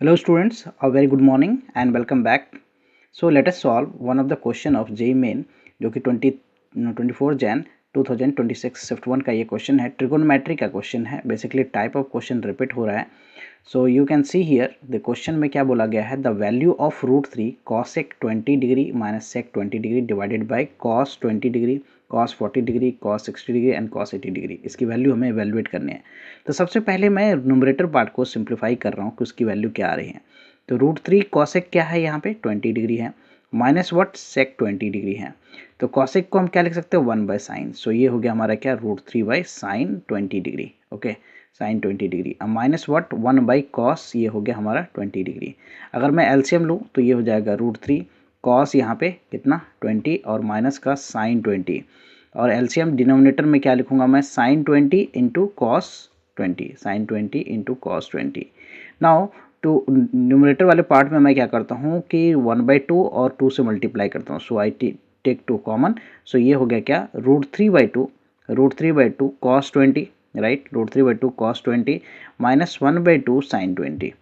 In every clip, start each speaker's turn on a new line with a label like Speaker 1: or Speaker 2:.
Speaker 1: Hello students, a very good morning and welcome back. So let us solve one of the question of JEE Main जो कि 24 Jan 2026 shift 1 का ये question है। Trigonometry का question है। Basically type of question repeat हो रहा है। So you can see here the question में क्या बोला गया है, the value of √3 cosec 20 degree minus sec 20 degree divided by cos 20 degree cos 40 degree cos 60 degree and cos 80 degree. इसकी value हमें इवेलुएट करनी है। तो सबसे पहले मैं न्यूमरेटर पार्ट को सिंप्लीफाई कर रहा हूँ कि उसकी वैल्यू क्या आ रही है। तो √3 कॉसेक क्या है, यहाँ पे 20 डिग्री है, माइनस वट सेक 20 डिग्री है। तो कॉसेक को हम क्या लिख सकते हैं, 1 बाय साइन। सो ये हो गया हमारा क्या, √3 by sine 20 degree. Okay, sine 20 degree. अब माइनस वट 1 बाई कॉस, ये हो गया हमारा 20 डिग्री। अगर मैं एलसीएम लूँ तो ये हो जाएगा √3 कॉस, यहाँ पे कितना 20 और माइनस का साइन 20, और एलसीएम डिनोमिनेटर में क्या लिखूंगा मैं, sine 20 into cos 20, sine 20 into cos 20। Now to numerator वाले पार्ट में मैं क्या करता हूँ कि 1/2 और 2 से मल्टीप्लाई करता हूँ। सो आई टेक 2 कॉमन। सो ये हो गया क्या, √3/2 cos 20, right, √3/2 cos 20 minus 1/2 sin 20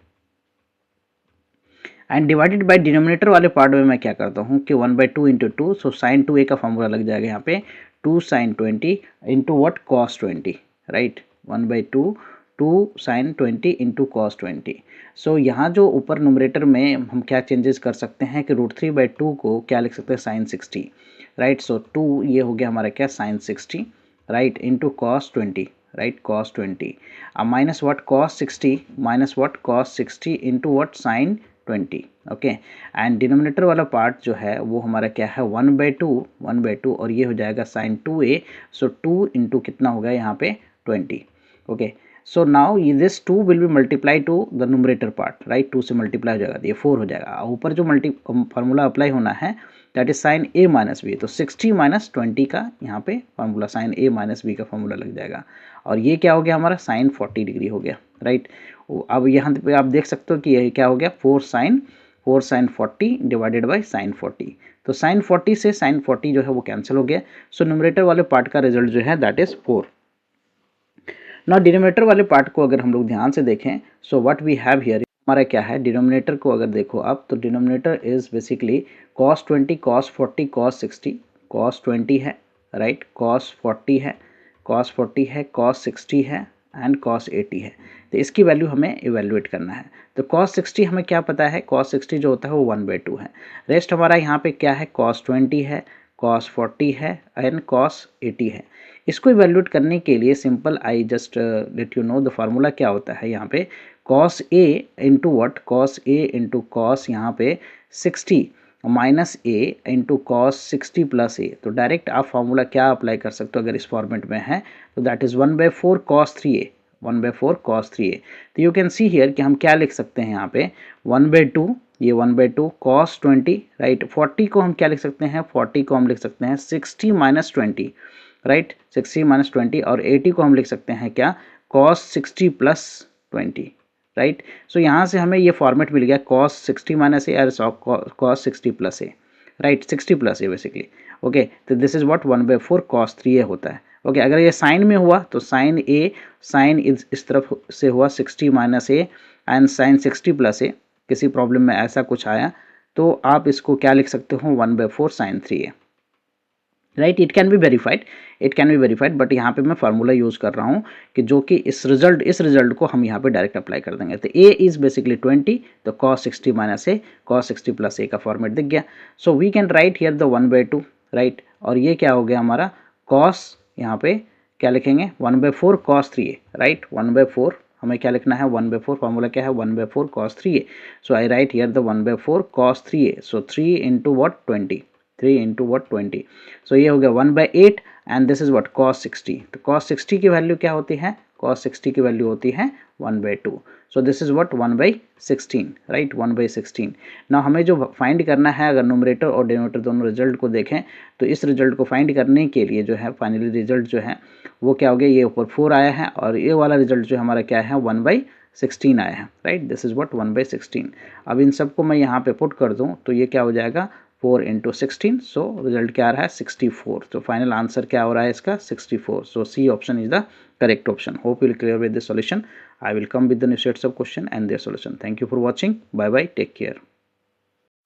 Speaker 1: and divided by denominator वाले पार्ट में मैं क्या करता हूँ कि 1/2 इंटू 2। सो साइन 2a का फॉर्मूला लग जाएगा यहाँ पे 2 sin 20 into what cos 20, right, 1/2 2 sin 20 into cos 20। सो यहाँ जो ऊपर न्यूमरेटर में हम क्या चेंजेस कर सकते हैं कि √3/2 को क्या लिख सकते हैं, साइन 60, राइट। सो 2 ये हो गया हमारा क्या, sine 60, right, into cos 20, right, cos 20। अब minus what cos 60, minus what cos 60 into what sine 20। Okay, and denominator वाला पार्ट जो है वो हमारा क्या है, 1/2 और ये हो जाएगा साइन 2a। सो 2 इंटू कितना होगा यहाँ पे 20। Okay, so now this 2 will be multiply two the numerator part, right, 2 से मल्टीप्लाई हो जाएगा, ये 4 हो जाएगा। ऊपर जो फार्मूला अप्लाई होना है that is sine a minus B. तो 60 माइनस 20 का यहाँ पे formula, sine a minus B का फार्मूला लग जाएगा, और ये क्या हो गया हमारा, साइन 40 डिग्री हो गया, राइट। अब यहाँ पे आप देख सकते हो कि ये क्या हो गया, 4 साइन 40 डिवाइडेड बाई साइन 40। तो साइन 40 से साइन 40 जो है वो कैंसिल हो गया। सो न्यूमरेटर वाले पार्ट का रिजल्ट जो है दैट इज 4। ना डिनोमिनेटर वाले पार्ट को अगर हम लोग ध्यान से देखें, so what we have here, हमारा क्या है, डिनोमिनेटर को अगर देखो आप तो denominator is basically cos 20 cos 40 cos 60। cos 20 है, राइट, cos 40 है, cos 40 है, cos 60 है एंड cos 80 है। तो इसकी वैल्यू हमें इवेल्युएट करना है। तो cos 60 हमें क्या पता है, cos 60 जो होता है वो 1/2 है। रेस्ट हमारा यहाँ पे क्या है, cos 20 है, cos 40 है एंड cos 80 है। इसको इवेल्युएट करने के लिए simple I just let you know the formula क्या होता है यहाँ पे, cos a into what, cos a into cos यहाँ पे 60 minus a into cos 60 plus a। तो डायरेक्ट आप फार्मूला क्या अप्लाई कर सकते हो अगर इस फॉर्मेट में है, तो that is 1/4 cos 3a, 1/4 cos 3a। तो यू कैन सी हियर कि हम क्या लिख सकते हैं यहाँ पे 1/2, ये 1/2 cos 20, राइट। 40 को हम क्या लिख सकते हैं, 40 को हम लिख सकते हैं 60 माइनस 20, राइट, 60 माइनस 20, और 80 को हम लिख सकते हैं क्या, cos 60 प्लस 20, राइट। सो यहाँ से हमें ये फॉर्मेट मिल गया cos 60 माइनस ए और cos 60 प्लस ए, राइट, 60 प्लस ए बेसिकली। ओके, तो this is what 1/4 cos 3a होता है। ओके, अगर ये साइन में हुआ तो साइन ए, साइन इस तरफ से हुआ 60 minus A and sine 60 plus A, किसी प्रॉब्लम में ऐसा कुछ आया तो आप इसको क्या लिख सकते हो, 1/4 sine 3a, right. It can be verified, but यहाँ पे मैं फार्मूला यूज़ कर रहा हूँ कि जो कि इस रिजल्ट को हम यहाँ पे डायरेक्ट अप्लाई कर देंगे। तो a इज बेसिकली 20, तो cos 60 minus A cos 60 plus A का फॉर्मेट दिख गया। So we can write here the 1/2, right, और ये क्या हो गया हमारा cos, यहाँ पे क्या लिखेंगे 1/4 cos 3a, राइट, 1/4 हमें क्या लिखना है, 1/4 फार्मूला क्या है, 1/4 cos 3a। So I right here the 1/4 cos 3a। So 3 into what 20, 3 into what 20। सो ये हो गया 1/8 and this is what cos 60। तो cos 60 की वैल्यू क्या होती है, cos 60 की वैल्यू होती है 1/2। So this is what 1/16, right, 1/16। ना हमें जो फाइंड करना है, अगर न्यूमरेटर और डिनोमिनेटर दोनों रिजल्ट को देखें तो इस रिजल्ट को फाइंड करने के लिए जो है फाइनली रिजल्ट जो है वो क्या हो गया, ये ऊपर 4 आया है और ये वाला रिजल्ट जो हमारा क्या है 1/16 आया है, राइट, दिस इज वट 1/16। अब इन सबको मैं यहाँ पे पुट कर दूँ तो ये क्या हो जाएगा 4 इंटू 16, सो रिजल्ट क्या आ रहा है 64. तो फाइनल आंसर क्या हो रहा है इसका 64. So C option is the correct option. Hope you will clear with the solution. I will come with the new sets of question and their solution. Thank you for watching. Bye bye. Take care.